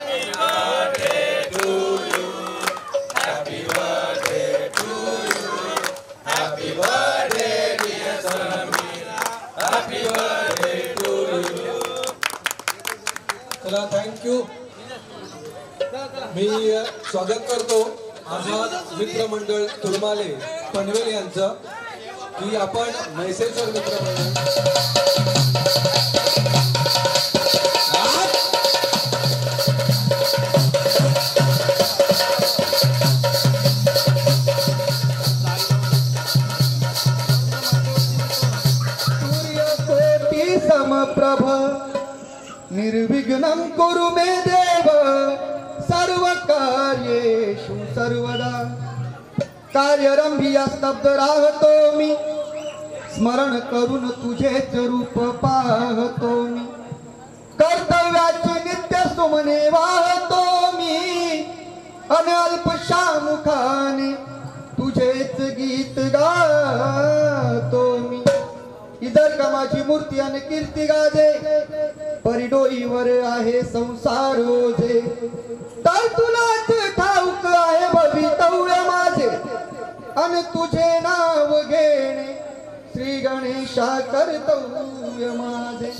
चला थँक्यू. मी स्वागत करतो माझा मित्रमंडळ तुरमाले पनवेल यांचं की आपण म्हैसेश्वर मित्रमंडळ सूर्यकोटि समप्रभ निर्विघ्नं कुरु मे देव सर्वकार्येषु सर्वदा. कार्यरंभिया स्तब्ध राहतो मी स्मरण करून तुझेच रूप पाहतो मी. कर्तव्याची नित्य सुमने वाहतो मी अन अल्पशा मुखाने तुझेच गीत गातो मी. इधर का माझी मूर्ती आणि कीर्ती गाजे परिडोईवर आहे संसार ओझे. तर तुलाच ठाऊक आहे भवितव्य माझे अन तुझे नाव घेणे श्री गणेशा कर्तव्य माझे.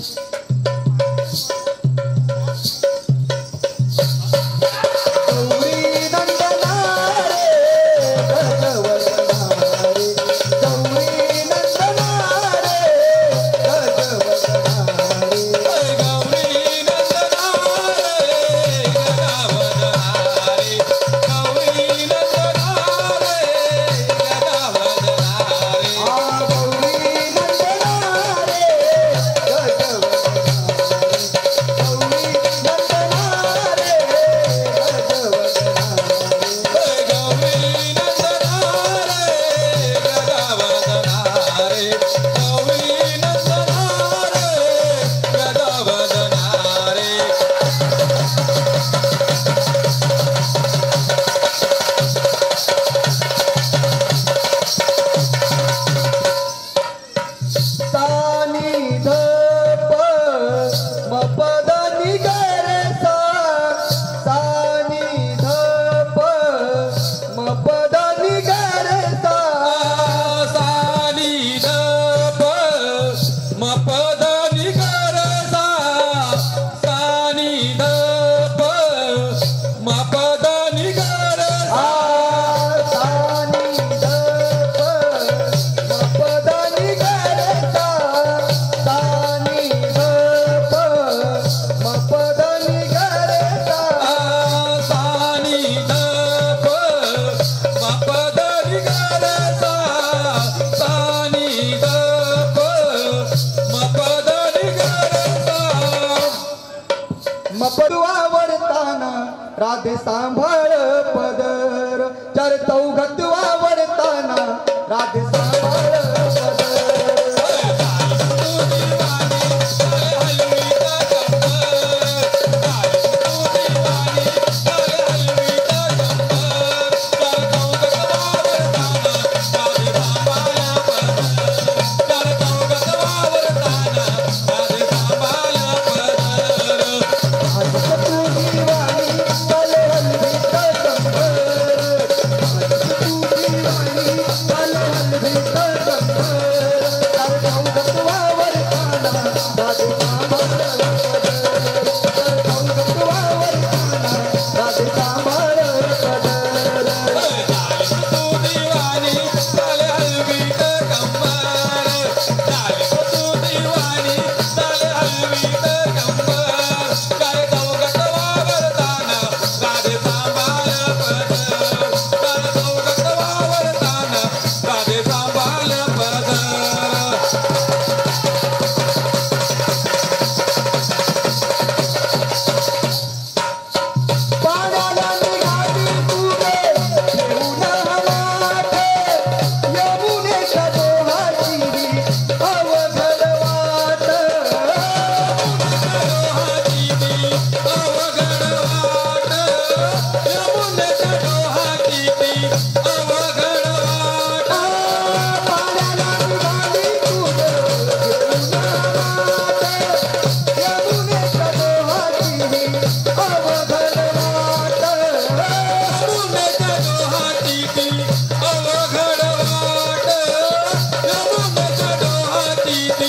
राधे सांभाळ पदर चार चौघत वावरताना राधे सांभाळ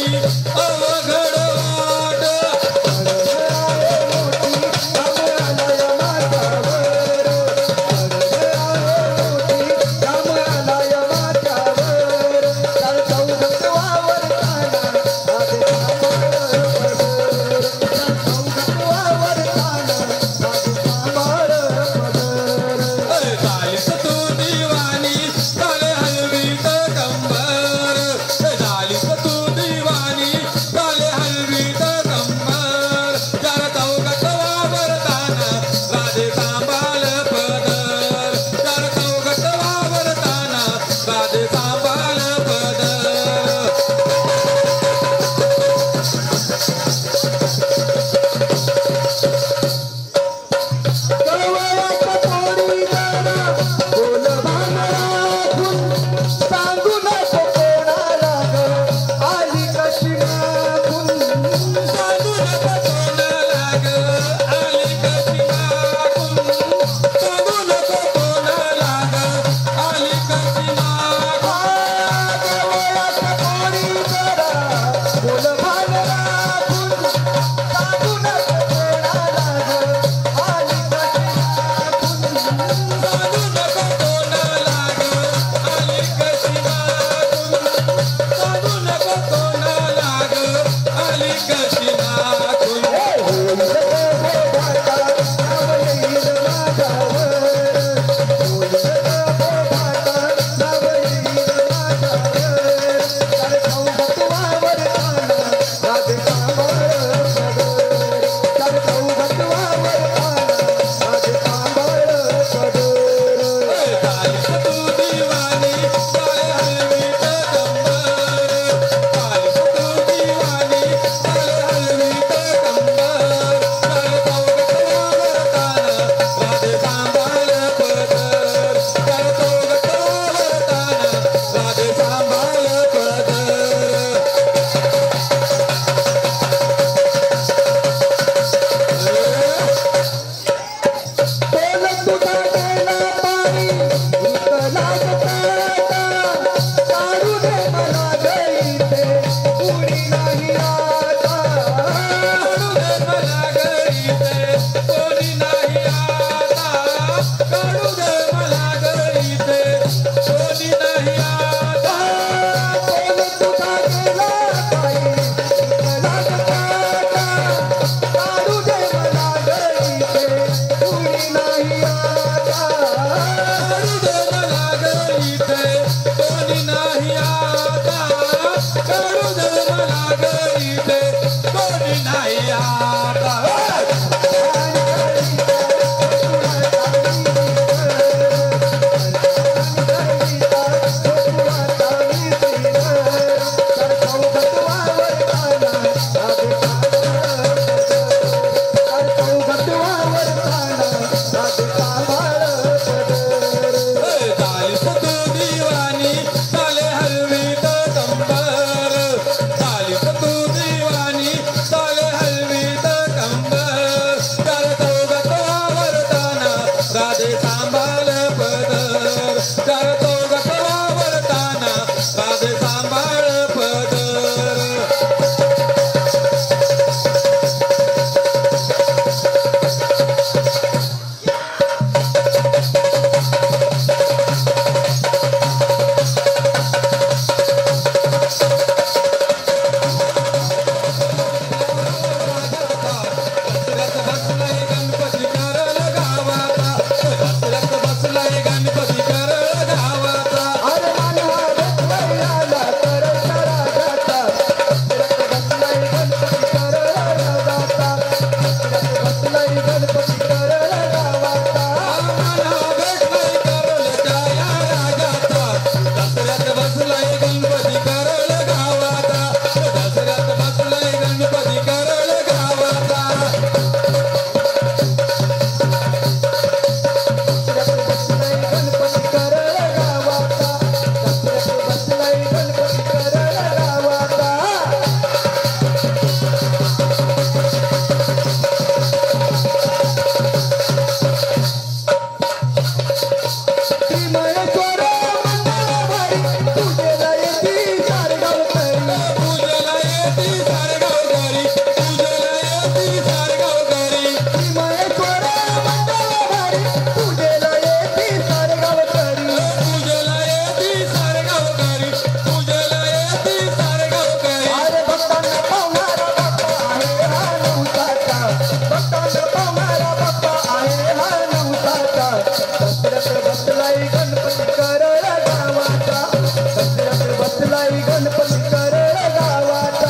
अवघड वाट झालीस तू दिवाणी झाले हलवीत कंबर झालीस तू दिवाणी झाले हलवीत कंबर चार चौघात वावरताना राधे सांभाळ पदर चार चौघात वावरताना राधे सांभाळ पदर येती सारे गावकरी पूजेला येती सारे गावकरी महेश्वर मंगळवारी पूजेला येती सारे गावकरी पूजेला येती सारे गावकरी पूजेला येती सारे गावकरी अरे भक्तांना पावणारा बाप्पा आहे हा नवसाचा भक्तांना पावणारा बाप्पा आहे हा नवसाचा दसऱ्यात बसलाय गणपती करळ गावाचा दसऱ्यात बसलाय गणपती करळ गावाचा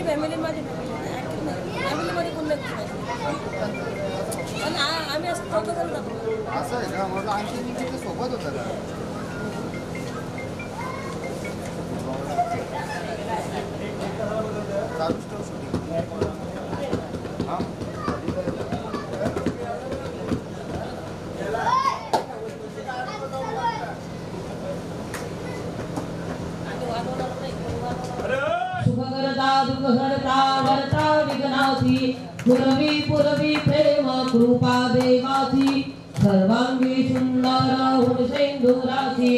फॅमिली माझी फॅमिलीमध्ये कोण नाही पण आम्ही असं चौघं जण जातो. असं आहे का? म्हटलं आणखी तिथे सोबत होतं का? चालूच ठेव शूटिंग. हां शुभकरता दुःखहरता वरता विघ्नासी पुरवी पुरवी प्रेम कृपा देवासी सर्वांगी सुंदर हुणसेंदुरासी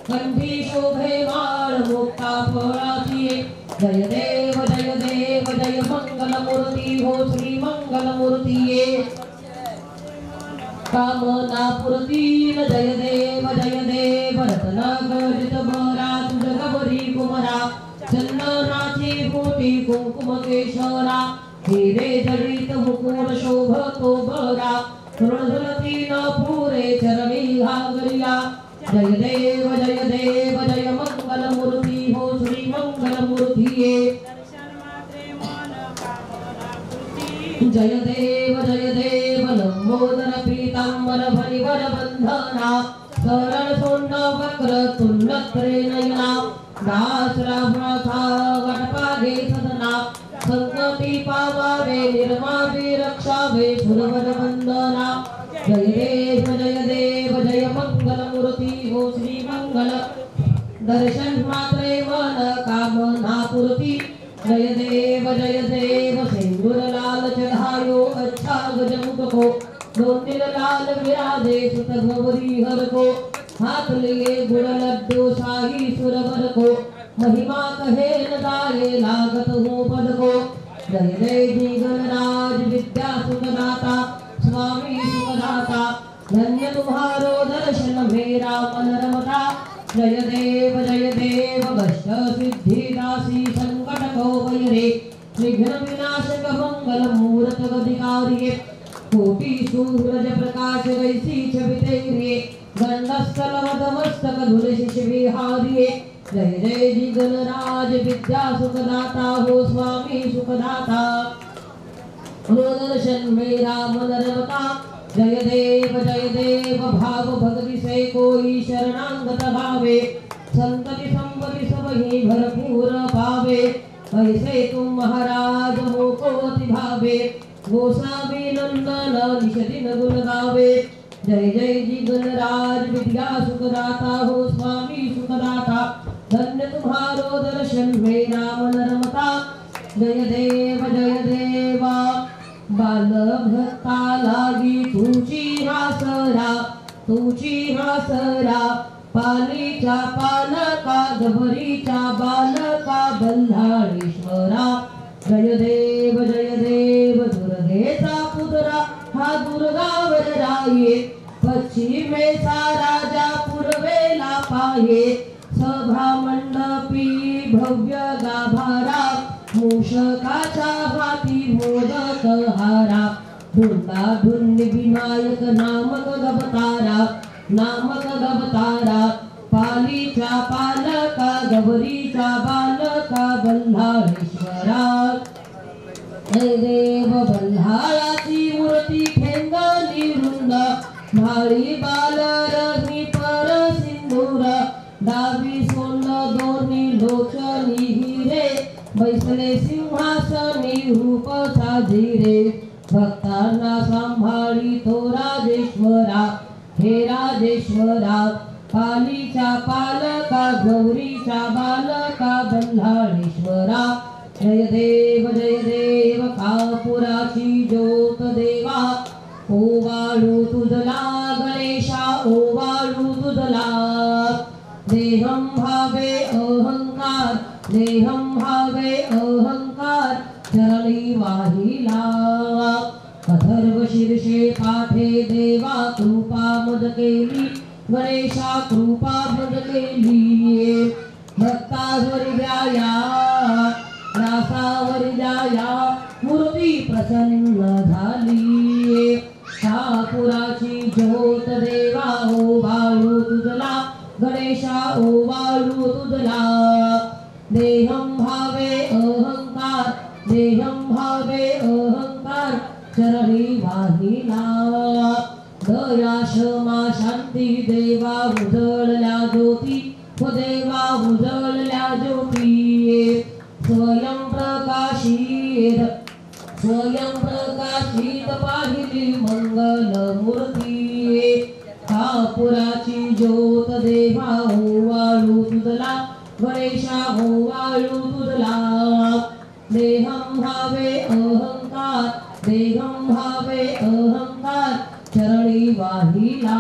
कंठी शोभे माळ मुक्ता फळासी जय देव जय मंगलमूर्ती हो श्री मंगलमूर्ती कामना पुरतील जय देव रत्नाकरित भरा तुझ गबरी कुमरा चंदनाची फुटी कुंकुम केशरा हिरे जडित मुकुट शोभतो बरा ऋणधरती न पुरे चरणी घागरिया जय देव जय मंगलमूर्ती हो श्री मंगलमूर्ती जय देव लंबोदर पीतांबर भरिवर बंधना सरळ सोंड वक्र तुल्यत्रे नयना दास रामाथा वटपागे सदना संकटी पावावे निर्मावे रक्षावे सुरवर वंदना जय देव जय मंगलमूर्ती हो श्री मंगल दर्शन मात्रे मन कामना पूर्ती जय देव सिंदूर लाल चढ़ायो अच्छा गजमुख को दोनिल लाल विराजे सुत गौरी हर को हाथ लिए गुड़ लड्डू शाही सुरवर को महिमा कहे न गाये लागत हूँ पद को जय जी गणराज विद्या सुखदाता स्वामी सुखदाता धन्य तुम्हारो दर्शन मेरा मन रमता जय देव कष्ट सिद्धि दासी संकट को वैरे विघ्न विनाशक मंगल मूर्त अधिकारी कोटि सूरज प्रकाश वैसी छवि तेरे गंडस्थल मस्तक धुल शिष विहारी जय जी गणराज विद्या सुखदाता हो स्वामी सुखदाता दर्शन मेरा मन रमता जय देव भाव भक्ति से कोई शरणागत भावे संतति संपत्ति सब ही भरपूर पावे ऐसे तुम महाराज हो को अति भावे गोसावी नंदन निश दिन गुण गावे जय जी गणराज विद्या सुखदाता हो स्वामी सुखदाता धन्य तुम्हारो दर्शन मेरा मन रमता जय देवा बाल भक्ता लागी तुझी हासरा पालीचा पालका गभरीचा बालका बल्हाळेश्वरा जय देव दुर्गेचा पुतरा हा दुर्गावर राये पश्चिमेचा राजा पूर्वेला पाहे सभा मंडपी भव्य भव्य गाभारा मूषकाच्या हाती मोदक हारा धुंदा विनायक नामक गवतारा पालीच्या पालका गौरीचा बालका बल्हाळेश्वरा देव बल्हाळाची मूर्ती ठेंगली वृंद भाळी बालरही पर सिंधूर डावी सोंड दोन्ही लोचनी हिरे बैसले सिंहासनी रूप साजिरे भक्तांना सांभाळी तो राजेश्वरा हे राजेश्वरा पालीचा पालका गौरीचा बालका बल्हाळेश्वरा जय देव कापुराची ज्योत देवा ओवाळू तुझला गणेशा ओवाळू तुझला देहं भावे अहंकार चरणी वाहिला अथर्व शीर्षे पाठे देवा कृपा मद केली गणेशा कृपा मद केली भक्तावर द्याया रासावर द्याया मूर्ती प्रसन्न झाली ठाकुराची ज्योत देवा ओवाळू तुझला गणेशा ओवाळू तुझला देहं भावे अहंकार चरणी वाहिला दया क्षमा शांती देवा उजळल्या ज्योती व देवा उजळल्या ज्योती स्वयं प्रकाशित पाहिली मंगल मूर्ती कापुराची ज्योत देवा ओवाळू तुझला गणेशा ओवाळू तुझला देहं भावे अहंकार चरणी वाहिला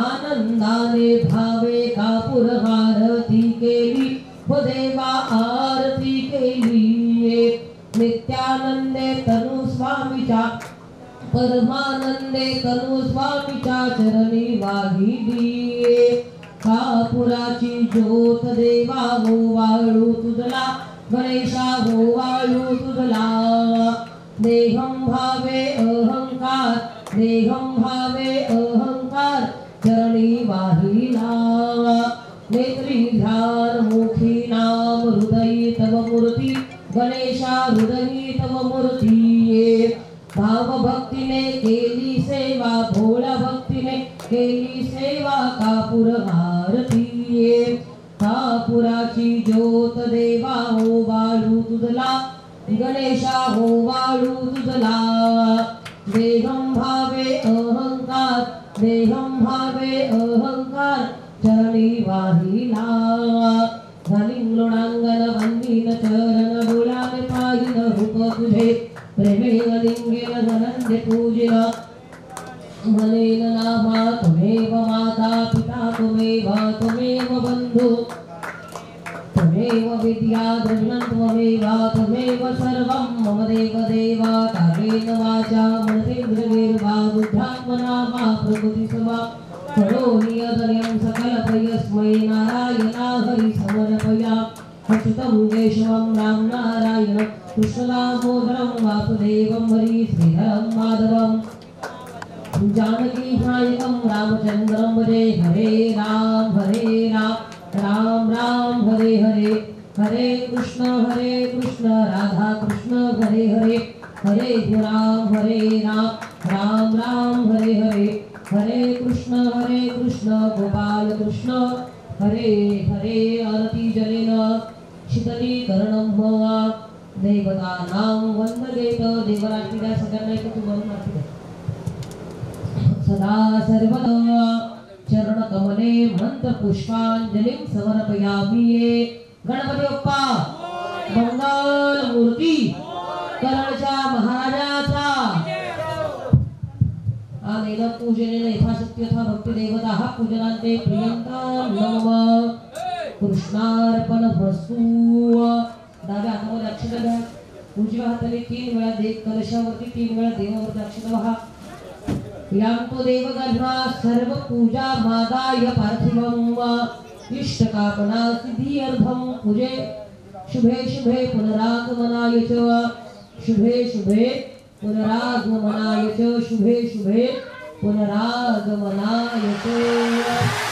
आनंदाने भावे कापूर आरती केली व देवा आरती केली नित्यानंदे तनु स्वामीच्या परमानंदे तनु स्वामीच्या चरणी वाहिली कापुराची ज्योत देवा ओवाळू तुझला गणेशा ओवाळू तुझला देहं भावे अहंकार चरणी वाहिला नेत्री ध्यान मुखी नाम हृदयी तव मूर्ती गणेशा हृदयी तव मूर्ती भाव भक्तीने केली सेवा भोळ्या भक्तीने केली सेवा कापूर आरती कापुराची ज्योत देवा ओवाळू तुझला गणेशा ओवाळू तुझला देहं भावे अहंकार चरणी वाहिला घालिंगलोणांगण वंदीन चरण डोळ्याने पाहिन रूप तुझे प्रेमेन लिंगेन धनंजय पूजिन मनेन नामा त्वमेव माता पिता त्वमेव बंधु त्वमेव विद्या द्रविणं त्वमेव सर्वं मम देवा कायेन वाचा मनसेन्द्रियैर्वा बुद्ध्यात्मना वा प्रकृति सवा करोमि यदन्यं सकलप्रियस्मै नारायणा हरि समर्पया अच्युतं केशवं राम नारायण कृष्णदामोदरं वासुदेवं हरि श्रीधरं माधवं जानकी नायकं रामचन्द्रं भजे हरे राम राम राम हरे हरे हरे कृष्ण राधा कृष्ण हरे हरे हरे राम राम राम हरे हरे हरे कृष्ण गोपाल कृष्ण हरे हरे आरती जलेन शीतलीकरणं भवा देवतानां वन्दनेत देवरात्री द्या सगळ्यांना एकत्र म्हणून आरती द्या सदा सर्वदा चरण कमले मंत्र पुष्पांजलिं समर्पयामि गणपती बाप्पा मंगल मूर्ती करळच्या महाराजाचा आनेन पूजनेन यथाशक्ती यथा भक्ती देवता पूजनान्ते प्रियंतं नमः कृष्णार्पणमस्तु डाव्या हातामध्ये अक्षता घ्या उजव्या हाताने 3 वेळा कलशावरती 3 वेळा देवावरती अक्षता वाहा यांतो देवगर्भा सर्व पूजा मादाय पार्थिवं इष्टकामना सिद्ध्यर्थं पूजे शुभे शुभे पुनरागमनाय च शुभे शुभे पुनरागमनाय च शुभे शुभे पुनरागमनाय च।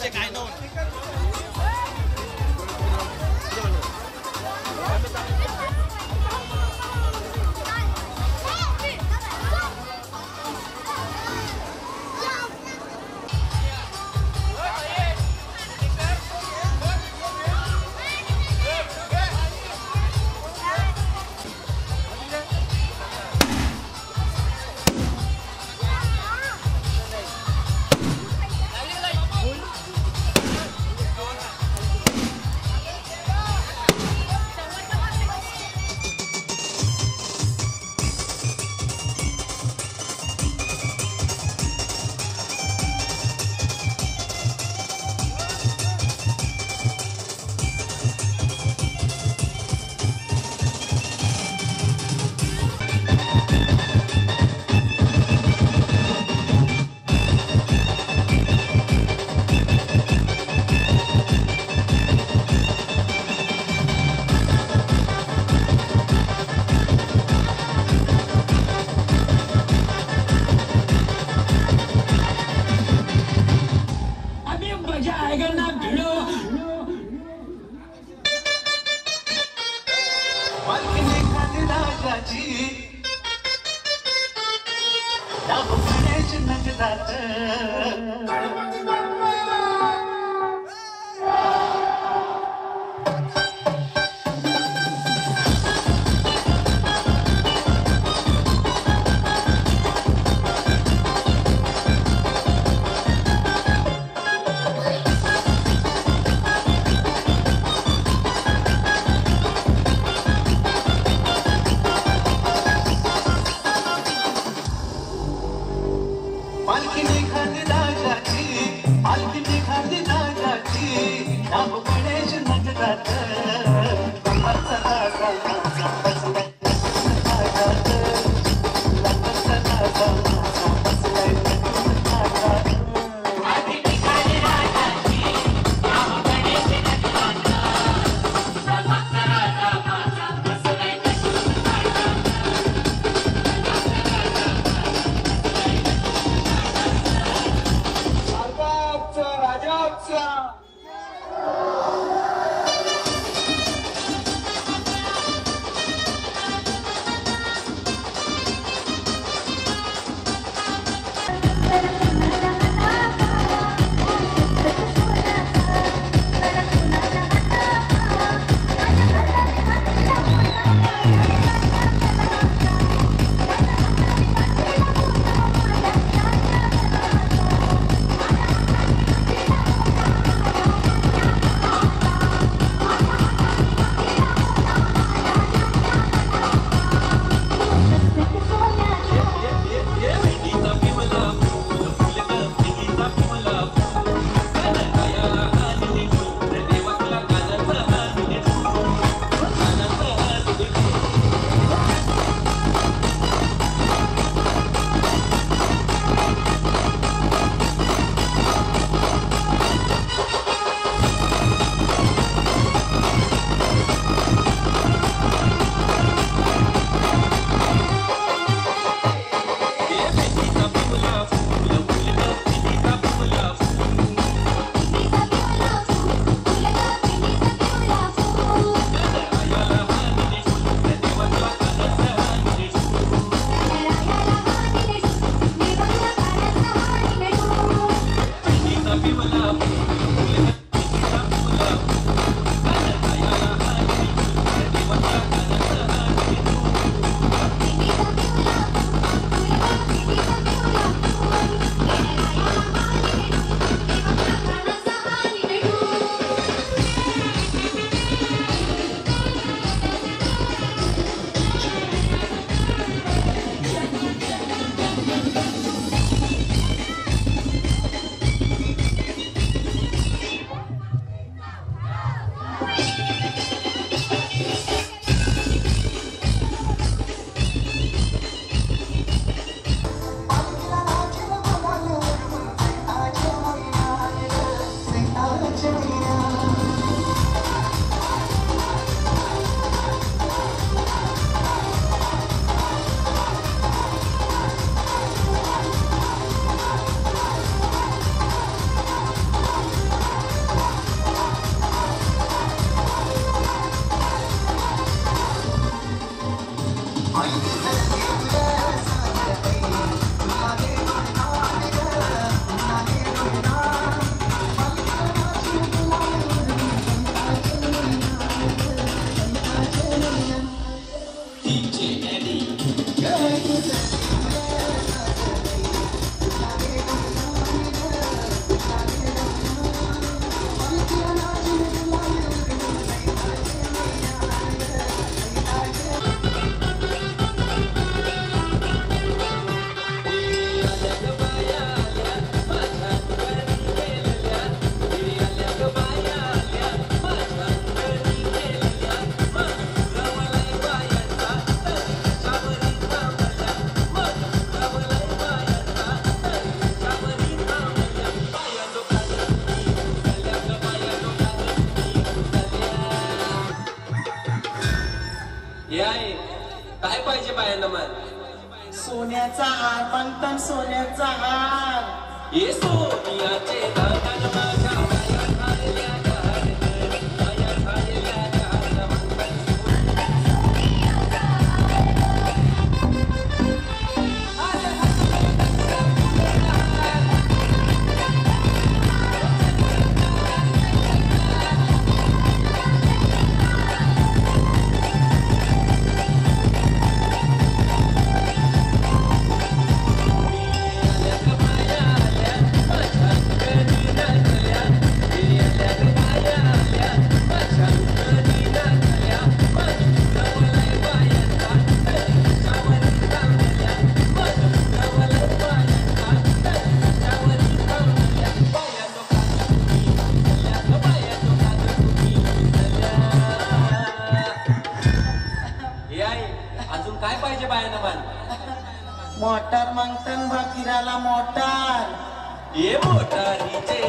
काय नव्हतं बायांना मान सोन्याचा हार मागतान सोन्याचा हार ये सोनियाचे दागन माझ्या बाया झालेल्या गहाण बाया झालेल्या गहाण अजून काय पाहिजे बायांना मान मोटार मागतान भाकिराला मोटार ये मोटारीचे